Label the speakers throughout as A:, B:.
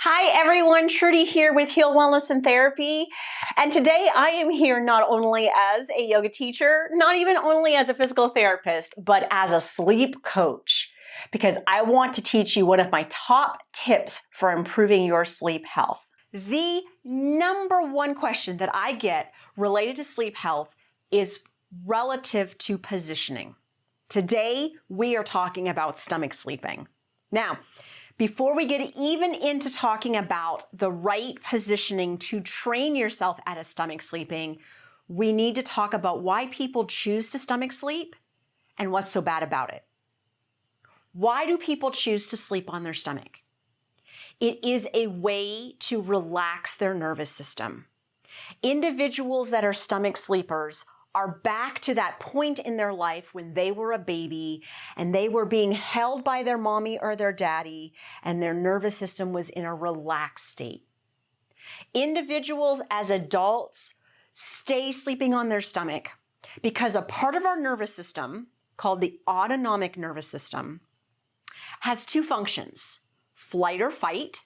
A: Hi everyone, Trudy here with Heal Wellness and Therapy. And today I am here not only as a yoga teacher, not even only as a physical therapist, but as a sleep coach, because I want to teach you one of my top tips for improving your sleep health. The number one question that I get related to sleep health is relative to positioning. Today, we are talking about stomach sleeping. Now, before we get even into talking about the right positioning to train yourself at a stomach sleeping, we need to talk about why people choose to stomach sleep and what's so bad about it. Why do people choose to sleep on their stomach? It is a way to relax their nervous system. Individuals that are stomach sleepers are back to that point in their life when they were a baby and they were being held by their mommy or their daddy and their nervous system was in a relaxed state. Individuals as adults stay sleeping on their stomach because a part of our nervous system called the autonomic nervous system has two functions: flight or fight,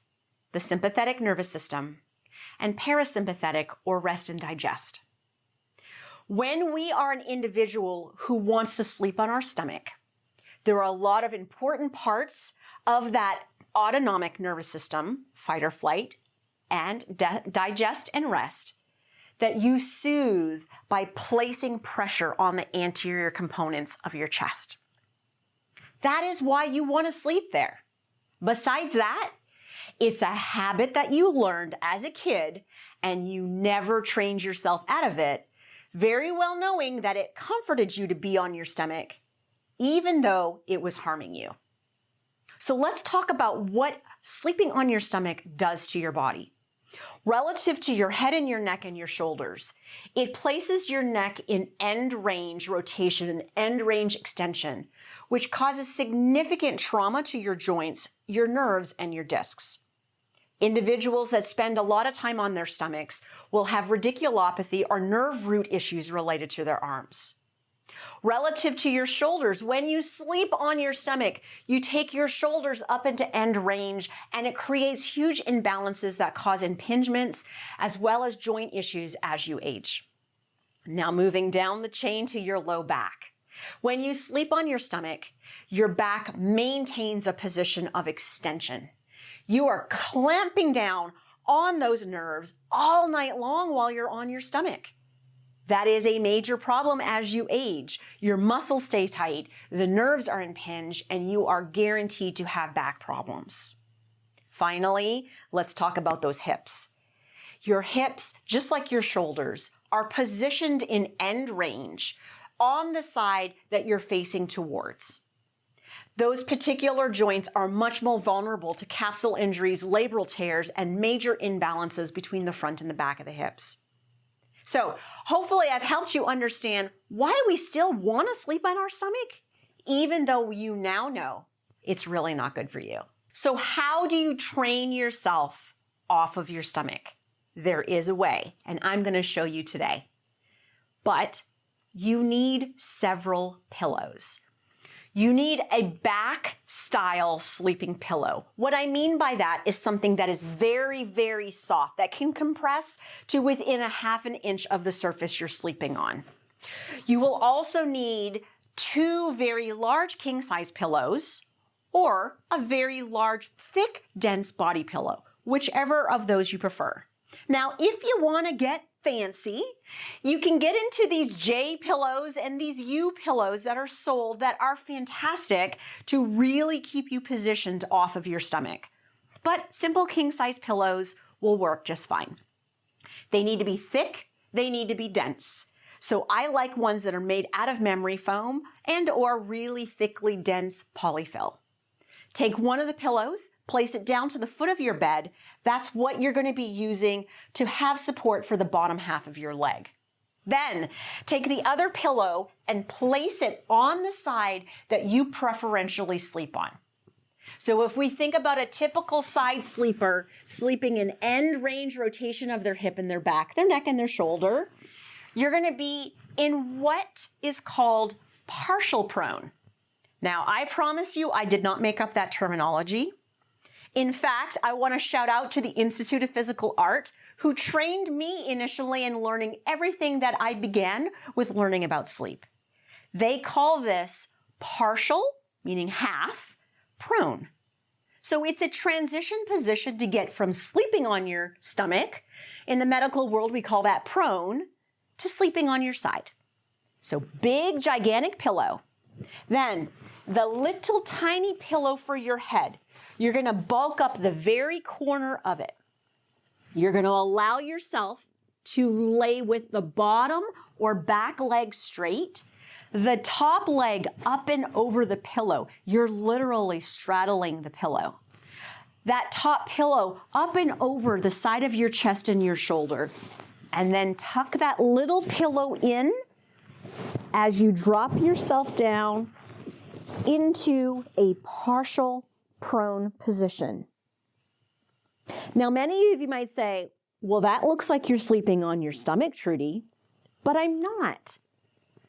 A: the sympathetic nervous system, and parasympathetic or rest and digest. When we are an individual who wants to sleep on our stomach, there are a lot of important parts of that autonomic nervous system, fight or flight, and digest and rest, that you soothe by placing pressure on the anterior components of your chest. That is why you want to sleep there. Besides that, it's a habit that you learned as a kid and you never trained yourself out of it, very well knowing that it comforted you to be on your stomach, even though it was harming you. So let's talk about what sleeping on your stomach does to your body. Relative to your head and your neck and your shoulders, it places your neck in end range rotation and end range extension, which causes significant trauma to your joints, your nerves, and your discs. Individuals that spend a lot of time on their stomachs will have radiculopathy or nerve root issues related to their arms. Relative to your shoulders, when you sleep on your stomach, you take your shoulders up into end range and it creates huge imbalances that cause impingements as well as joint issues as you age. Now moving down the chain to your low back. When you sleep on your stomach, your back maintains a position of extension. You are clamping down on those nerves all night long while you're on your stomach. That is a major problem as you age. Your muscles stay tight, the nerves are impinged, and you are guaranteed to have back problems. Finally, let's talk about those hips. Your hips, just like your shoulders, are positioned in end range on the side that you're facing towards. Those particular joints are much more vulnerable to capsule injuries, labral tears, and major imbalances between the front and the back of the hips. So hopefully I've helped you understand why we still want to sleep on our stomach, even though you now know it's really not good for you. So how do you train yourself off of your stomach? There is a way, and I'm going to show you today. But you need several pillows. You need a back-style sleeping pillow. What I mean by that is something that is very, very soft, that can compress to within a half an inch of the surface you're sleeping on. You will also need 2 very large king-size pillows or a very large, thick, dense body pillow, whichever of those you prefer. Now, if you want to get fancy, you can get into these J pillows and these U pillows that are sold that are fantastic to really keep you positioned off of your stomach. But simple king-size pillows will work just fine. They need to be thick, they need to be dense. So I like ones that are made out of memory foam and or really thickly dense polyfill. Take one of the pillows, place it down to the foot of your bed. That's what you're going to be using to have support for the bottom half of your leg. Then take the other pillow and place it on the side that you preferentially sleep on. So if we think about a typical side sleeper sleeping in end range rotation of their hip and their back, their neck and their shoulder, you're going to be in what is called partial prone. Now, I promise you I did not make up that terminology. In fact, I want to shout out to the Institute of Physical Art, who trained me initially in learning everything that I began with learning about sleep. They call this partial, meaning half, prone. So it's a transition position to get from sleeping on your stomach, in the medical world we call that prone, to sleeping on your side. So big, gigantic pillow. Then the little tiny pillow for your head. You're going to bulk up the very corner of it. You're going to allow yourself to lay with the bottom or back leg straight, the top leg up and over the pillow. You're literally straddling the pillow. That top pillow up and over the side of your chest and your shoulder. And then tuck that little pillow in as you drop yourself down into a partial prone position. Now, many of you might say, well, that looks like you're sleeping on your stomach, Trudy, but I'm not,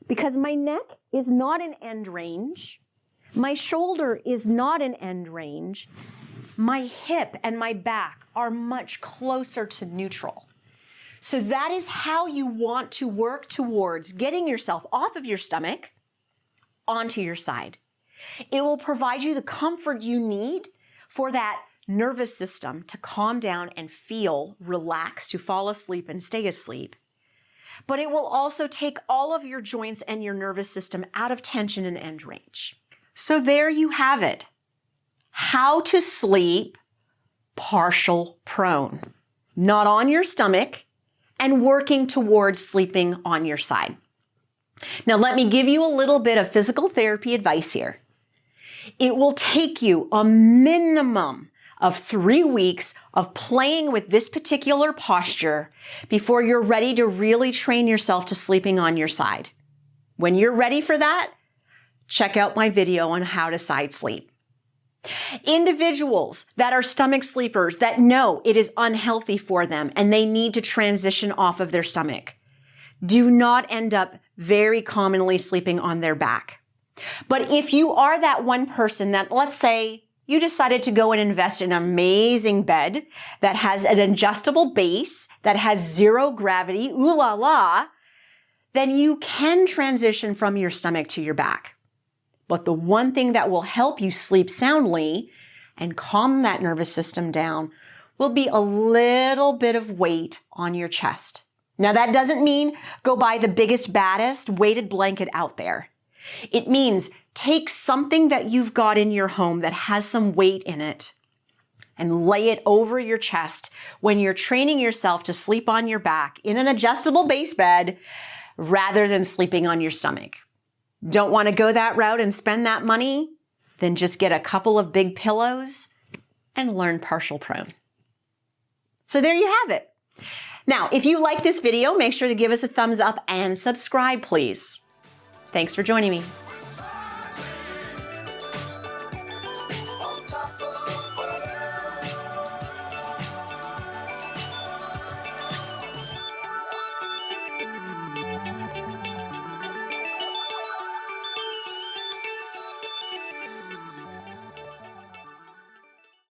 A: because my neck is not in end range. My shoulder is not in end range. My hip and my back are much closer to neutral. So that is how you want to work towards getting yourself off of your stomach onto your side. It will provide you the comfort you need for that nervous system to calm down and feel relaxed, to fall asleep and stay asleep. But it will also take all of your joints and your nervous system out of tension and end range. So there you have it. How to sleep partial prone. Not on your stomach and working towards sleeping on your side. Now let me give you a little bit of physical therapy advice here. It will take you a minimum of 3 weeks of playing with this particular posture before you're ready to really train yourself to sleeping on your side. When you're ready for that, check out my video on how to side sleep. Individuals that are stomach sleepers that know it is unhealthy for them and they need to transition off of their stomach do not end up very commonly sleeping on their back. But if you are that one person that, let's say, you decided to go and invest in an amazing bed that has an adjustable base, that has zero gravity, ooh la la, then you can transition from your stomach to your back. But the one thing that will help you sleep soundly and calm that nervous system down will be a little bit of weight on your chest. Now that doesn't mean go buy the biggest, baddest weighted blanket out there. It means take something that you've got in your home that has some weight in it and lay it over your chest when you're training yourself to sleep on your back in an adjustable base bed rather than sleeping on your stomach. Don't want to go that route and spend that money? Then just get a couple of big pillows and learn partial prone. So there you have it. Now, if you like this video, make sure to give us a thumbs up and subscribe, please. Thanks for joining me.